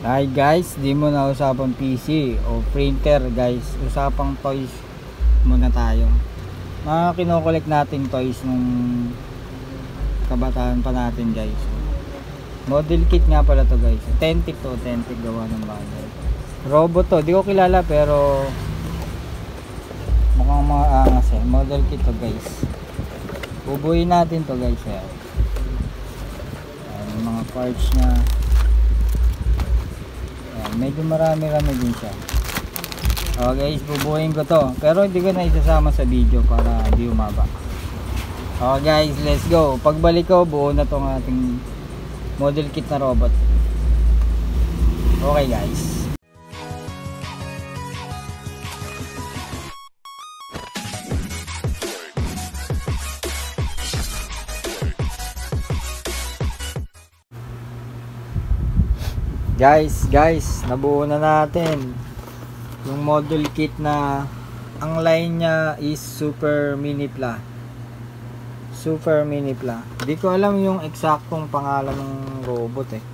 Hi guys, di mo na usapang PC o printer guys, usapang toys muna tayo. Mga kinokolek natin toys nung kabataan pa natin guys. Model kit nga pala to guys, authentic to authentic gawa ng bagay. Robot to, di ko kilala pero mukhang mga angas eh. Model kit to guys. Bubuhin natin to guys eh. Yung mga parts nya. Medyo marami-rami din siya. Okay guys, bubuhin ko to. Pero hindi ko na isasama sa video para hindi umaba. Okay guys, let's go. Pagbalik ko, buo na tong ating model kit na robot. Okay guys. Guys, nabuo na natin yung model kit na ang line niya is Super Mini Pla. Super Mini Pla. Di ko alam yung eksaktong pangalan ng robot eh.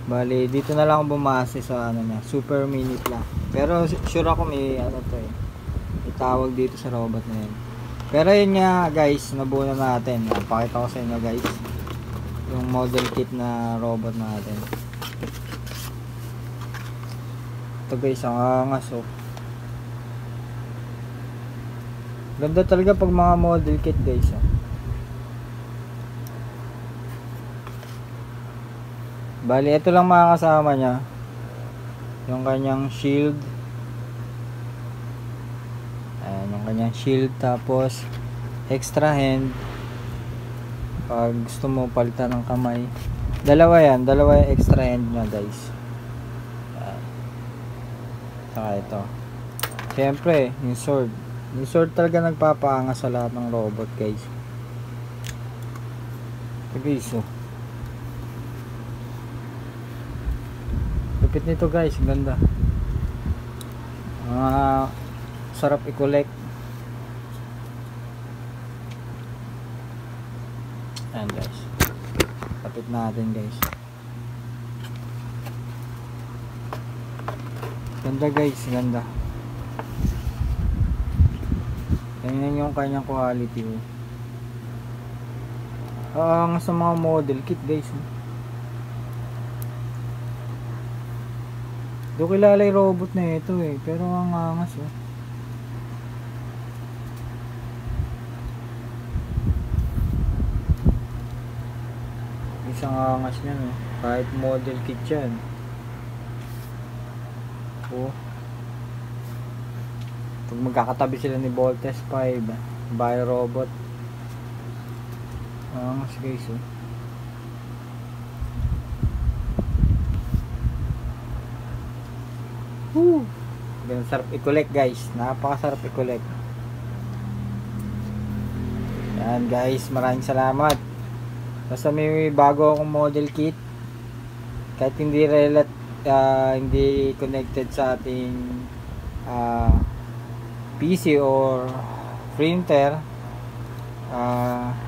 Bali, dito na lang bumase sa ano niya, Super Mini Pla. Pero sure ako may ano to eh. Itawag dito sa robot na yun. Pero yun nga guys, nabuo na natin. Pakita ko sa inyo guys yung model kit na robot natin. Ito guys, ang angas oh. Ganda talaga pag mga model kit guys oh. Bali, ito lang mga kasama nya. Yung kanyang shield. Ayan, yung kanyang shield. Tapos extra hand pag gusto mo palitan ng kamay. Dalawa yan, dalawa yung extra hand nya guys. Saka ito. Siyempre, yung sword. Yung sword talaga nagpapaangas sa lahat ng robot, guys. Ito guys, oh. Lupit nito guys, ganda. Sarap i-collect. Ayan guys. Lapit natin guys. Ganda guys, ganda. Tingnan yung kanyang quality oh. Ang sa mga model kit guys oh. Do kilala yung robot na ito eh, pero ang angas oh. Isang angas niyan oh. Kahit model kit yan oh. Pag magkakatabi sila ni Voltes 5 Bio Robot, mas guys oh. Woo! Ganun sarap i-collect guys, napakasarap i-collect. Yan guys, maraming salamat. Basta may bago akong model kit, kahit hindi hindi connected sa ating PC or printer,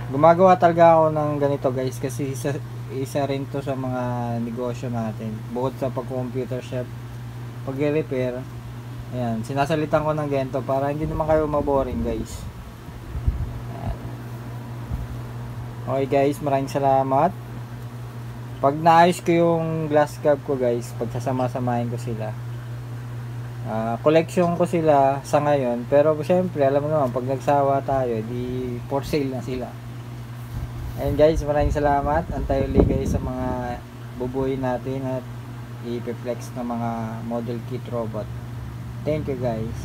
gumagawa talaga ako ng ganito guys, kasi isa rin to sa mga negosyo natin bukod sa pag-computer shop, pag-repair. Ayan, sinasalitan ko ng ganito para hindi naman kayo maboring guys. Ayan. Okay guys, maraming salamat. Pag naayos ko yung glass cap ko guys, pagsasama-samahin ko sila. Collection ko sila sa ngayon, pero syempre alam mo naman pag nagsawa tayo, di for sale na sila. Ayun guys, maraming salamat. Antay ulit guys sa mga bubuhin natin at i-flex ng mga model kit robot. Thank you guys.